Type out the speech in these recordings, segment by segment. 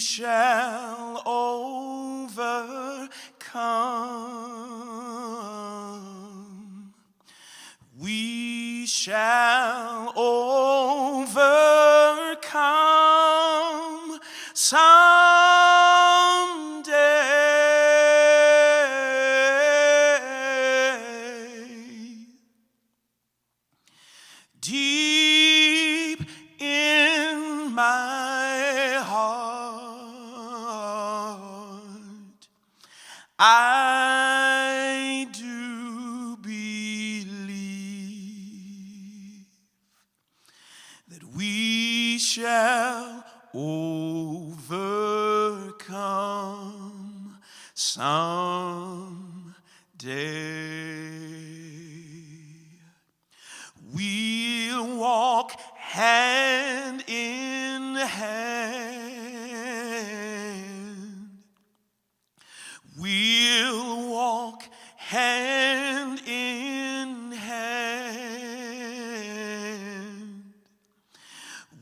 shall overcome. We shall overcome someday. Deep in my heart, I do believe that we shall overcome someday. We'll walk hand in hand. We'll walk hand in hand.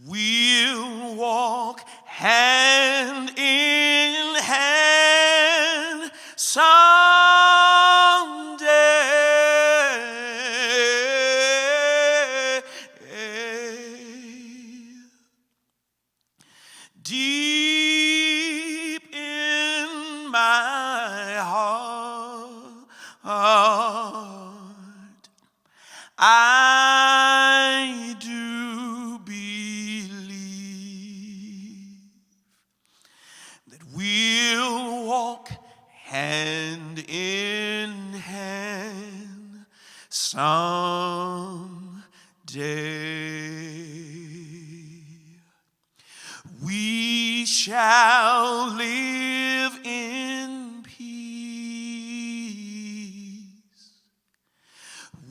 We'll walk hand in hand someday. Deep in my heart, I do believe that we'll walk hand in hand someday. We shall live in peace.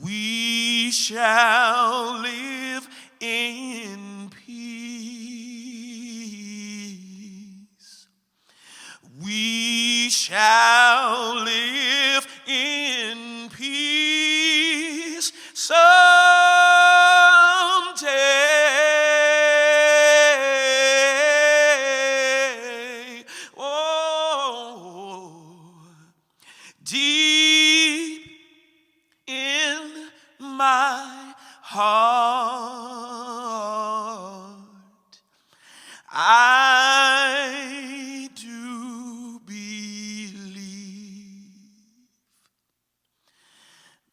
We shall live in peace. We shall live in peace someday. Oh, deep in my heart, I do believe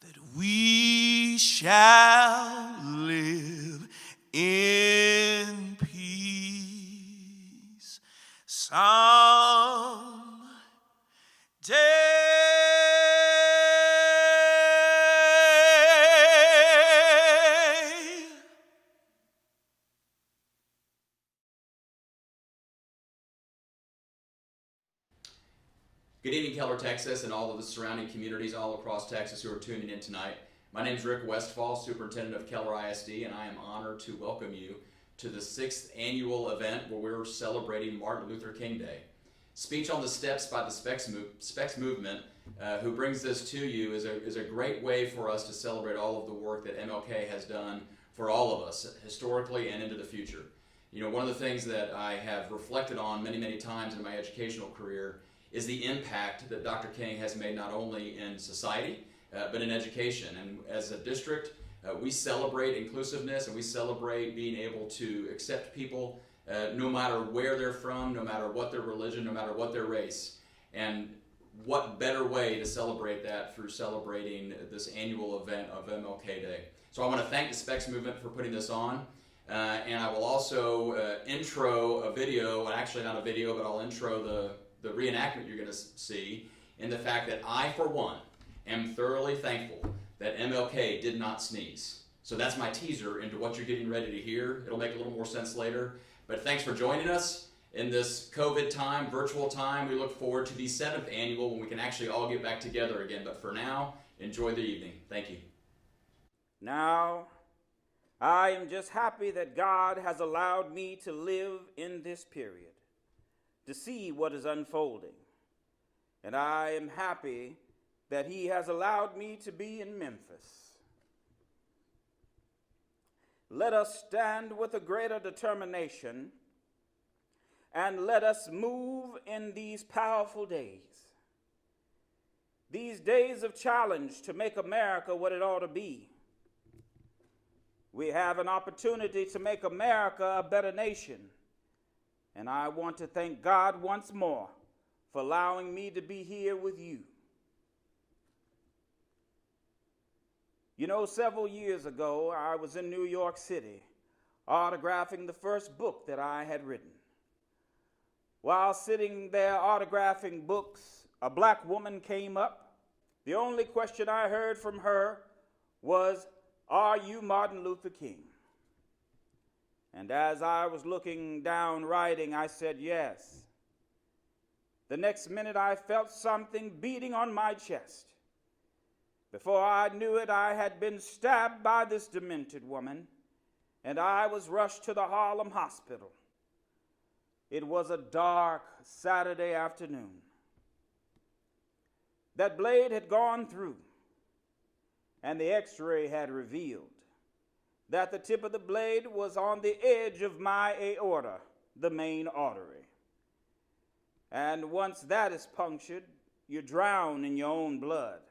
that we shall live in peace someday. Good evening, Keller, Texas, and all of the surrounding communities all across Texas who are tuning in tonight. My name is Rick Westfall, Superintendent of Keller ISD, and I am honored to welcome you to the 6th annual event where we're celebrating Martin Luther King Day. Speech on the Steps by the Specs Movement, who brings this to you, is a great way for us to celebrate all of the work that MLK has done for all of us, historically and into the future. You know, one of the things that I have reflected on many, many times in my educational career is the impact that Dr. King has made not only in society, but in education. And as a district, we celebrate inclusiveness and we celebrate being able to accept people no matter where they're from, no matter what their religion, no matter what their race. And what better way to celebrate that through celebrating this annual event of MLK Day. So I want to thank the Specs Movement for putting this on. And I will also intro a video, well, actually not a video, but I'll intro the reenactment you're going to see, in the fact that I, for one, am thoroughly thankful that MLK did not sneeze. So that's my teaser into what you're getting ready to hear. It'll make a little more sense later. But thanks for joining us in this COVID time, virtual time. We look forward to the 7th annual when we can actually all get back together again. But for now, enjoy the evening. Thank you. Now, I am just happy that God has allowed me to live in this period, to see what is unfolding. And I am happy that He has allowed me to be in Memphis. Let us stand with a greater determination and let us move in these powerful days. These days of challenge to make America what it ought to be. We have an opportunity to make America a better nation. And I want to thank God once more for allowing me to be here with you. You know, several years ago, I was in New York City autographing the first book that I had written. While sitting there autographing books, a black woman came up. The only question I heard from her was, "Are you Martin Luther King?" And as I was looking down writing, I said, "Yes." The next minute, I felt something beating on my chest. Before I knew it, I had been stabbed by this demented woman, and I was rushed to the Harlem hospital. It was a dark Saturday afternoon. That blade had gone through, and the x-ray had revealed that the tip of the blade was on the edge of my aorta, the main artery. And once that is punctured, you drown in your own blood.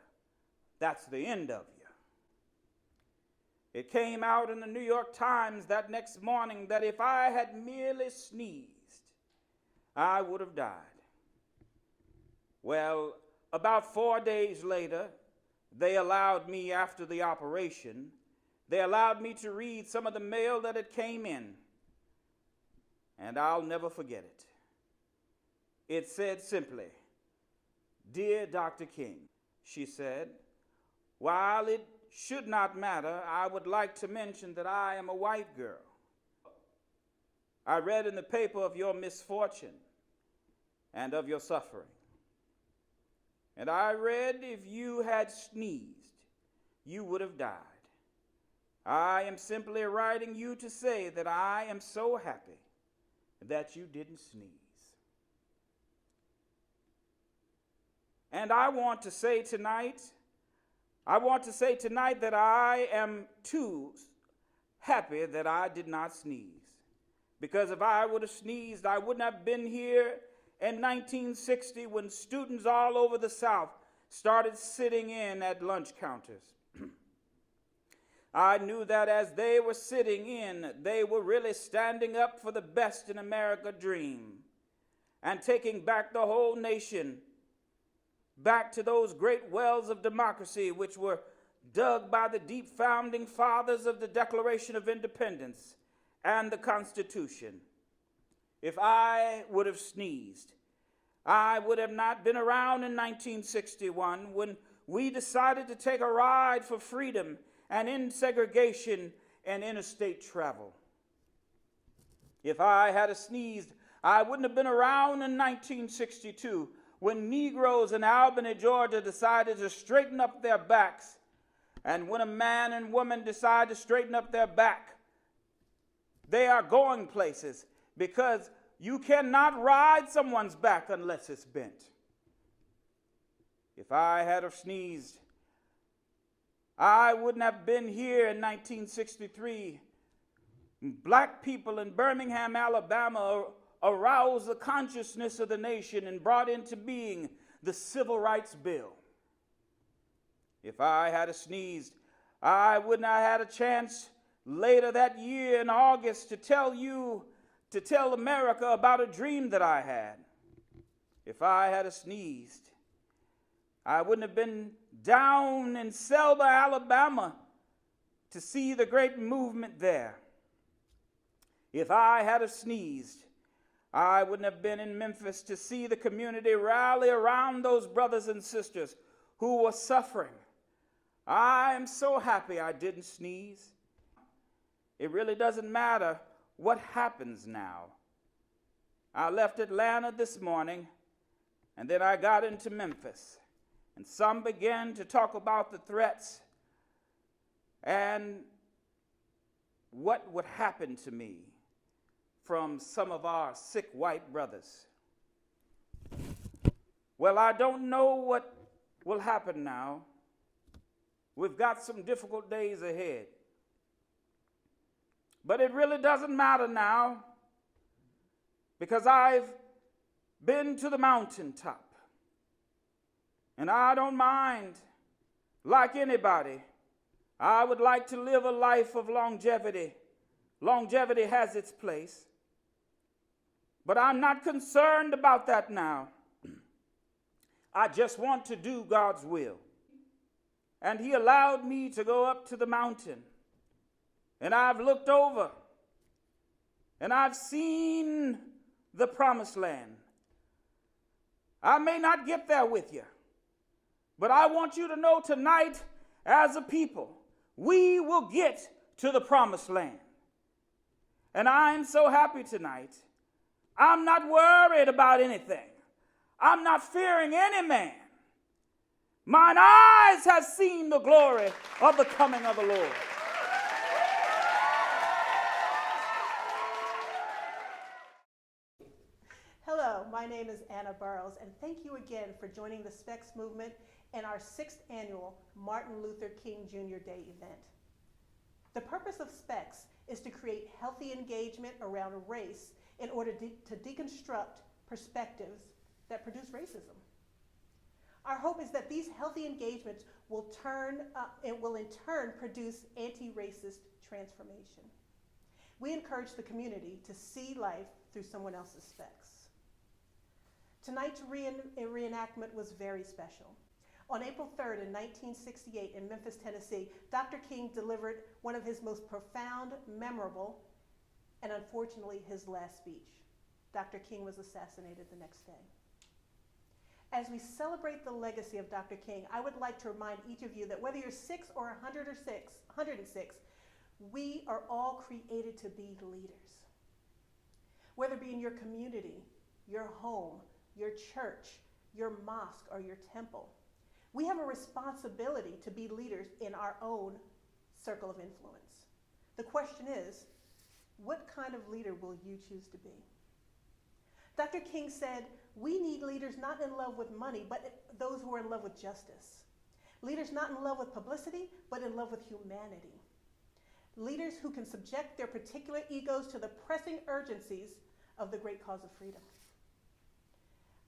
That's the end of you. It came out in the New York Times that next morning that if I had merely sneezed, I would have died. Well, about 4 days later, they allowed me, after the operation, they allowed me to read some of the mail that had came in. And I'll never forget it. It said simply, "Dear Dr. King," she said, "while it should not matter, I would like to mention that I am a white girl. I read in the paper of your misfortune and of your suffering. And I read if you had sneezed, you would have died. I am simply writing you to say that I am so happy that you didn't sneeze." And I want to say tonight that I am too happy that I did not sneeze. Because if I would have sneezed, I wouldn't have been here in 1960 when students all over the South started sitting in at lunch counters. I knew that as they were sitting in, they were really standing up for the best in America dream and taking back the whole nation, back to those great wells of democracy which were dug by the deep founding fathers of the Declaration of Independence and the Constitution. If I would have sneezed, I would have not been around in 1961 when we decided to take a ride for freedom and end segregation and interstate travel. If I had sneezed, I wouldn't have been around in 1962 when Negroes in Albany, Georgia decided to straighten up their backs. And when a man and woman decide to straighten up their back, they are going places, because you cannot ride someone's back unless it's bent. If I had have sneezed, I wouldn't have been here in 1963. Black people in Birmingham, Alabama aroused the consciousness of the nation and brought into being the Civil Rights Bill. If I had sneezed, I would not have had a chance later that year in August to tell America about a dream that I had. If I had sneezed, I wouldn't have been down in Selma, Alabama to see the great movement there. If I had sneezed, I wouldn't have been in Memphis to see the community rally around those brothers and sisters who were suffering. I am so happy I didn't sneeze. It really doesn't matter what happens now. I left Atlanta this morning, and then I got into Memphis, and some began to talk about the threats and what would happen to me from some of our sick white brothers. Well, I don't know what will happen now. We've got some difficult days ahead. But it really doesn't matter now. because I've been to the mountaintop. And I don't mind, like anybody, I would like to live a life of longevity. Longevity has its place. But I'm not concerned about that now. I just want to do God's will. And he allowed me to go up to the mountain. And I've looked over. And I've seen the promised land. I may not get there with you. But I want you to know tonight, as a people, we will get to the promised land. And I'm so happy tonight. I'm not worried about anything. I'm not fearing any man. Mine eyes have seen the glory of the coming of the Lord. Hello, my name is Anna Burrows, and thank you again for joining the SPECS movement in our 6th annual Martin Luther King Jr. Day event. The purpose of SPECS is to create healthy engagement around race in order to deconstruct perspectives that produce racism. Our hope is that these healthy engagements will in turn produce anti-racist transformation. We encourage the community to see life through someone else's specs. Tonight's reenactment was very special. On April 3rd in 1968 in Memphis, Tennessee, Dr. King delivered one of his most profound, memorable, and unfortunately his last speech. Dr. King was assassinated the next day. As we celebrate the legacy of Dr. King, I would like to remind each of you that whether you're 6 or 106, we are all created to be leaders. Whether it be in your community, your home, your church, your mosque, or your temple, we have a responsibility to be leaders in our own circle of influence. The question is, what kind of leader will you choose to be? Dr. King said, we need leaders not in love with money, but those who are in love with justice. Leaders not in love with publicity, but in love with humanity. Leaders who can subject their particular egos to the pressing urgencies of the great cause of freedom.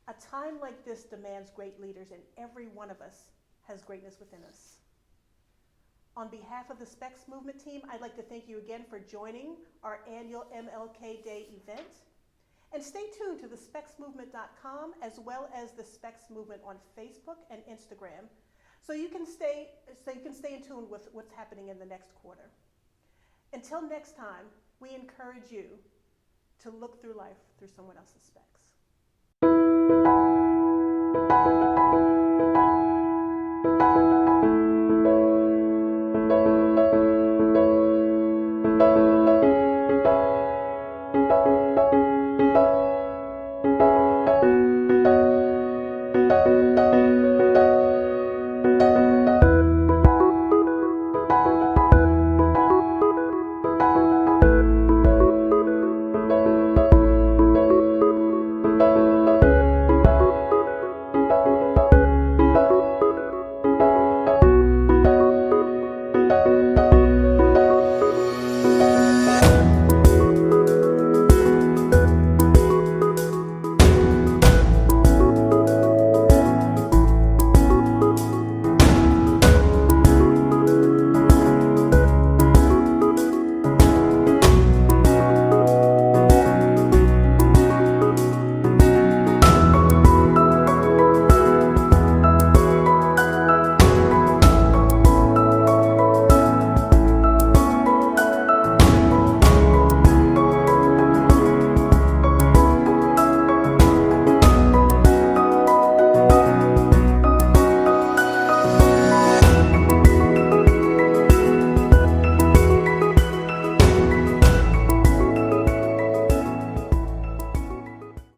A time like this demands great leaders, and every one of us has greatness within us. On behalf of the SPECS movement team, I'd like to thank you again for joining our annual MLK Day event. And stay tuned to the SPECSmovement.com as well as the SPECS movement on Facebook and Instagram so you can stay in tune with what's happening in the next quarter. Until next time, we encourage you to look through life through someone else's specs.